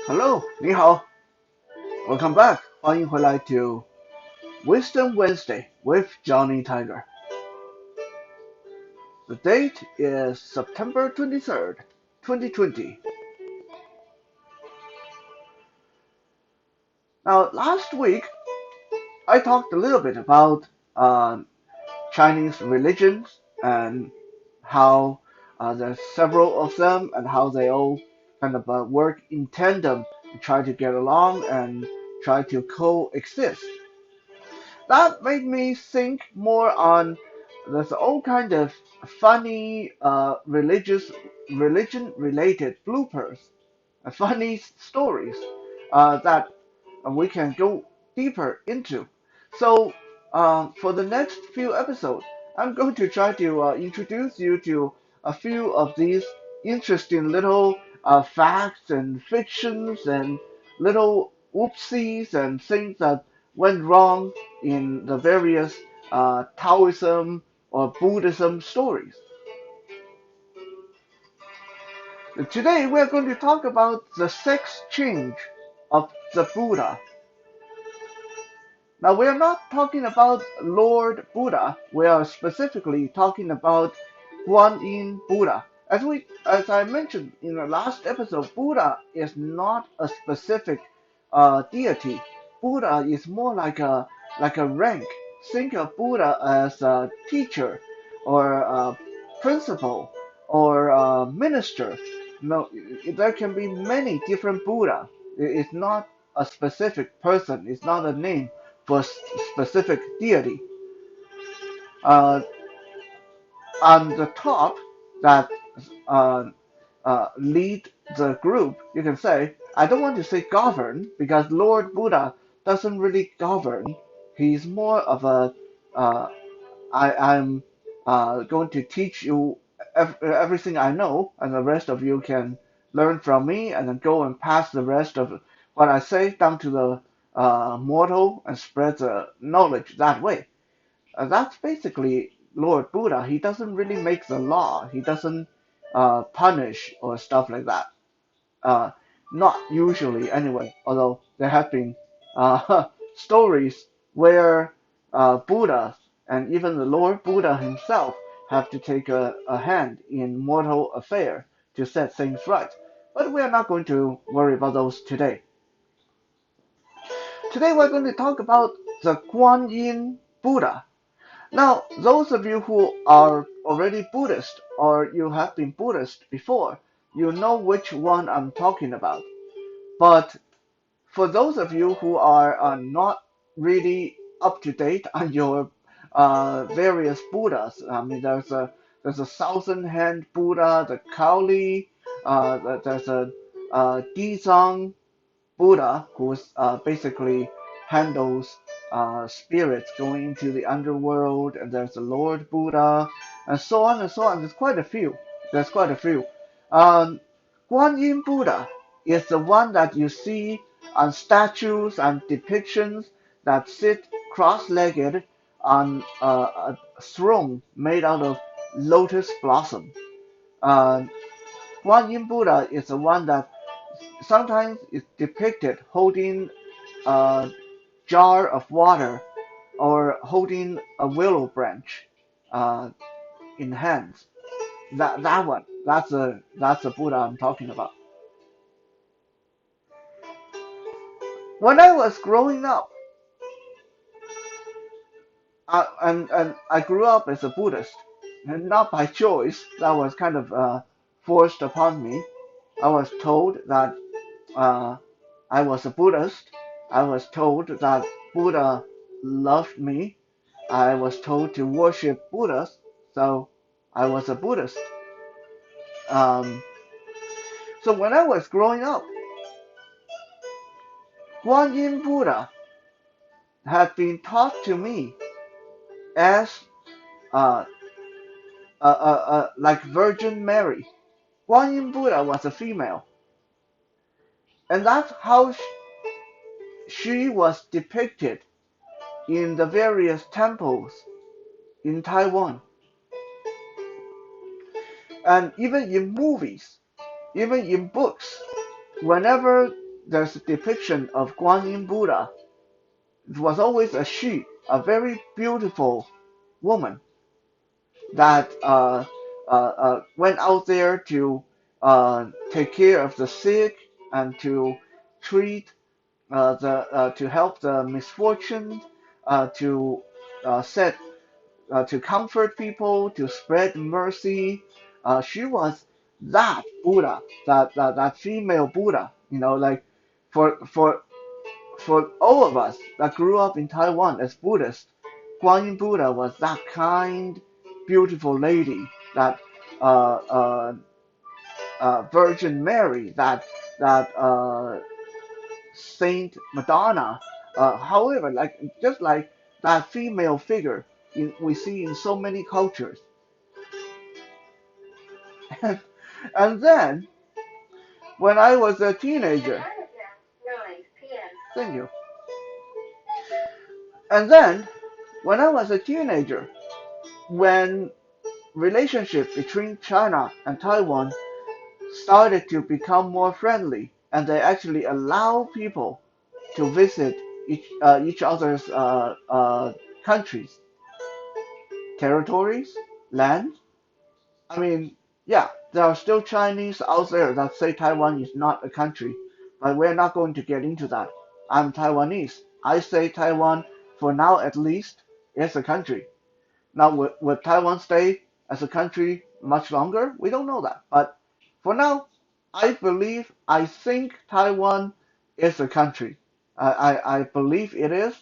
Hello，你好，Welcome back，欢迎回来 to Wisdom Wednesday with Johnny Tiger. The date is September 23rd, 2020. Now, last week I talked a little bit about Chinese religions and how there's several of them and how they all kind of work in tandem to try to get along and try to coexist. That made me think more on there's all kind of funny religion related bloopers, funny stories that we can go deeper into. So for the next few episodes, I'm going to try to introduce you to a few of these interesting little facts and fictions and little oopsies and things that went wrong in the various Taoism or Buddhism stories. Today we're going to talk about the sex change of the Buddha. Now we are not talking about Lord Buddha, we are specifically talking about Guanyin Buddha. As I mentioned in the last episode, Buddha is not a specific deity. Buddha is more like a rank. Think of Buddha as a teacher or a principal or a minister. No, there can be many different Buddha. It's not a specific person. It's not a name for a specific deity. Uh, on the top that uh, lead the group, you can say, I don't want to say govern because Lord Buddha doesn't really govern. He's more of a, uh, I'm going to teach you everything I know, and the rest of you can learn from me and then go and pass the rest of what I say down to the mortal and spread the knowledge that way. That's basically Lord Buddha. He doesn't really make the law. He doesn't punish or stuff like that. Uh, Not usually, anyway. Although there have been stories where Buddha and even the Lord Buddha himself have to take a hand in mortal affair to set things right. But we are not going to worry about those today. Today we're going to talk about the Guanyin Buddha. Now, those of you who are already Buddhist or you have been Buddhist before, you know which one I'm talking about. But for those of you who are not really up to date on your various Buddhas, I mean, there's a thousand hand Buddha, the Kaoli, there's a Dizang Buddha, who's basically handles spirits going into the underworld, and there's the Lord Buddha, and so on and so on. There's quite a few. There's quite a few. Um, Guanyin Buddha is the one that you see on statues and depictions that sit cross-legged on a throne made out of lotus blossom. Uh, Guanyin Buddha is the one that sometimes is depicted holding a jar of water or holding a willow branch uh, in hands. That one, that's a Buddha I'm talking about. When I was growing up, and I grew up as a Buddhist, and not by choice. That was kind of forced upon me. I was told that uh, I was a Buddhist. I was told that Buddha loved me. I was told to worship Buddha, so I was a Buddhist. Um, so when I was growing up, Guanyin Buddha had been taught to me as uh, like Virgin Mary. Guanyin Buddha was a female, and that's how she was depicted in the various temples in Taiwan, and even in movies, even in books. Whenever there's a depiction of Guanyin Buddha. It was always a she, a very beautiful woman that went out there to take care of the sick and to treat to help the misfortuned, to set to comfort people, to spread mercy. She was that Buddha, that female Buddha. Like for for all of us that grew up in Taiwan as Buddhists, Guanyin Buddha was that kind, beautiful lady, that uh, uh, Virgin Mary, that Saint Madonna. However, like just like that female figure we see in so many cultures. And then when I was a teenager, thank you. And then when I was a teenager, when relationship between China and Taiwan started to become more friendly, and they actually allow people to visit each other's countries, territories, land. I mean, yeah, there are still Chinese out there that say Taiwan is not a country, but we're not going to get into that. I'm Taiwanese. I say Taiwan, for now at least, is a country. Now, would Taiwan stay as a country much longer? We don't know that. But for now, I think Taiwan is a country. I believe it is.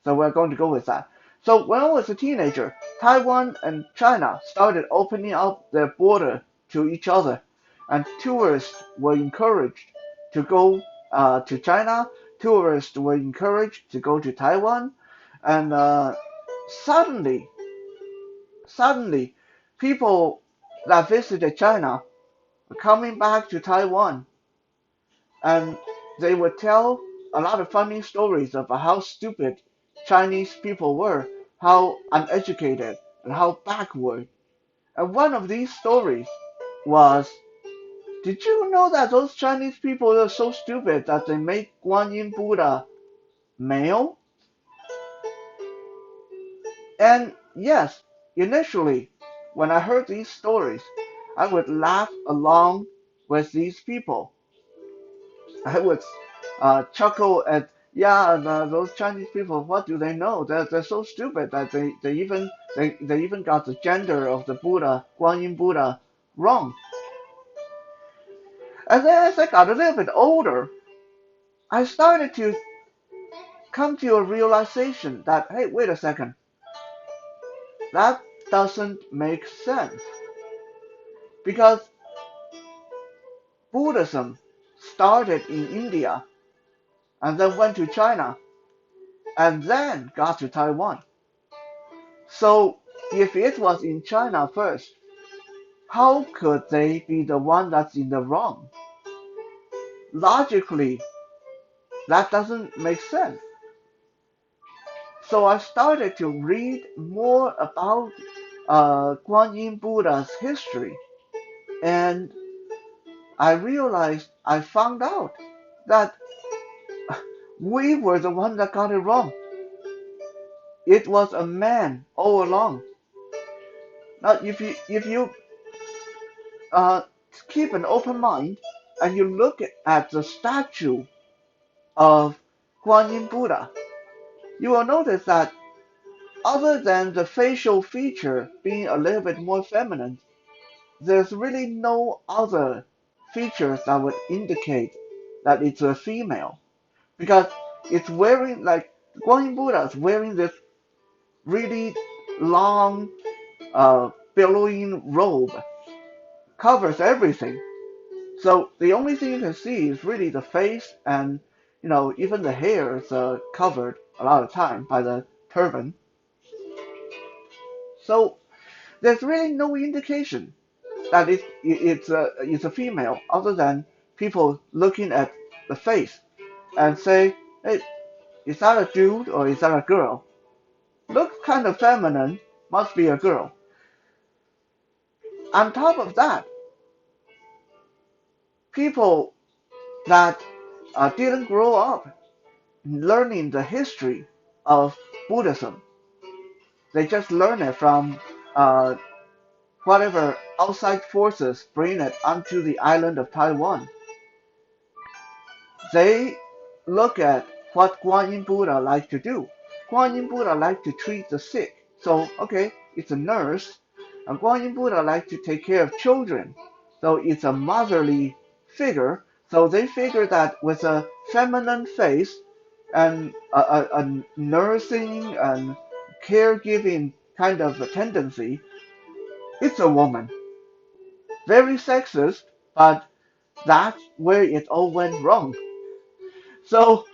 So we're going to go with that. So when I was a teenager, Taiwan and China started opening up their border to each other, and tourists were encouraged to go to China. Tourists were encouraged to go to Taiwan, and suddenly Suddenly, people that visited China were coming back to Taiwan, and they would tell a lot of funny stories about how stupid Chinese people were, how uneducated, and how backward. And one of these stories was, did you know that those Chinese people are so stupid that they make Guanyin Buddha male? And yes, initially, when I heard these stories, I would laugh along with these people. I would chuckle at, yeah, those Chinese people, what do they know? They're so stupid that they even got the gender of the Buddha, Guanyin Buddha, wrong. And then as I got a little bit older, I started to come to a realization that, hey, wait a second, that doesn't make sense. Because Buddhism started in India and then went to China and then got to Taiwan. So if it was in China first, how could they be the one that's in the wrong? Logically, that doesn't make sense. So I started to read more about Guanyin Buddha's history, and I found out that we were the one that got it wrong. It was a man all along. Now, if you uh, keep an open mind and you look at the statue of Guanyin Buddha, you will notice that other than the facial feature being a little bit more feminine, there's really no other features that would indicate that it's a female. Because it's wearing, like, Guanyin Buddha is wearing this really long, billowing robe, covers everything. So the only thing you can see is really the face, and even the hair is covered a lot of time by the turban. So there's really no indication that it's a female, other than people looking at the face and say, hey, is that a dude or is that a girl? Looks kind of feminine, must be a girl. On top of that, people that didn't grow up learning the history of Buddhism. They just learn it from uh, whatever outside forces bring it onto the island of Taiwan. They look at what Guanyin Buddha liked to do. Guanyin Buddha liked to treat the sick. So, okay, it's a nurse. And Guanyin Buddha liked to take care of children. So it's a motherly figure. So they figure that with a feminine face and a nursing and caregiving kind of a tendency, it's a woman. Very sexist, but that's where it all went wrong. So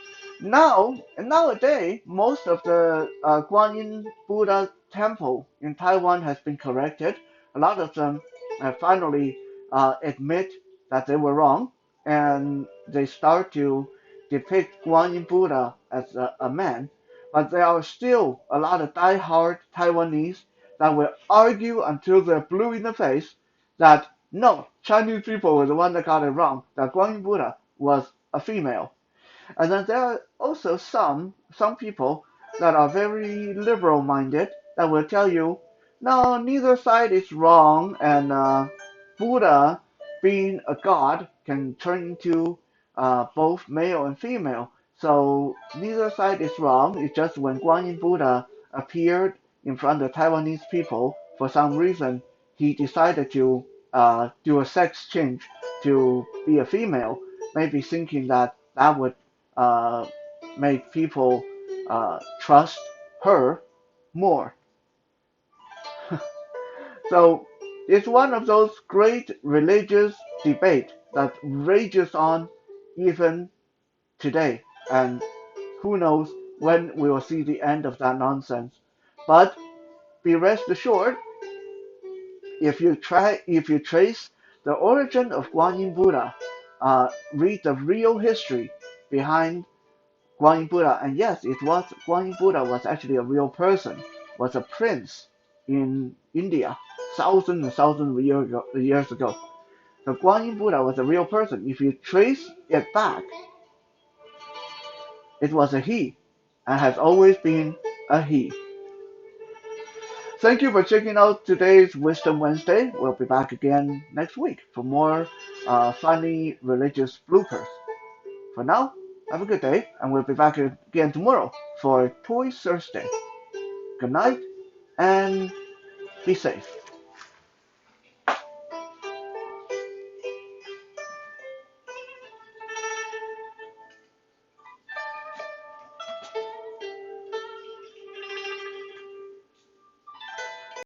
nowadays, most of the Guanyin Buddha temple in Taiwan has been corrected. A lot of them finally admit that they were wrong, and they start to depict Guanyin Buddha as a man. But there are still a lot of die-hard Taiwanese that will argue until they're blue in the face that no, Chinese people were the one that got it wrong, that Guanyin Buddha was a female. And then there are also some people that are very liberal minded that will tell you, no, neither side is wrong, and Buddha, being a god, can turn into both male and female. So neither side is wrong. It's just when Guanyin Buddha appeared in front of Taiwanese people, for some reason, he decided to do a sex change to be a female, maybe thinking that that would uh, make people trust her more. So it's one of those great religious debate that rages on even today, and who knows when we will see the end of that nonsense. But be rest assured, if you trace the origin of Guanyin Buddha, read the real history behind Guanyin Buddha, and yes, it was Guanyin Buddha was actually a real person, was a prince in India thousands and thousands of years ago. So Guanyin Buddha was a real person. If you trace it back, it was a he, and has always been a he. Thank you for checking out today's Wisdom Wednesday. We'll be back again next week for more funny religious bloopers. For now, have a good day, and we'll be back again tomorrow for Toy Thursday. Good night, and be safe.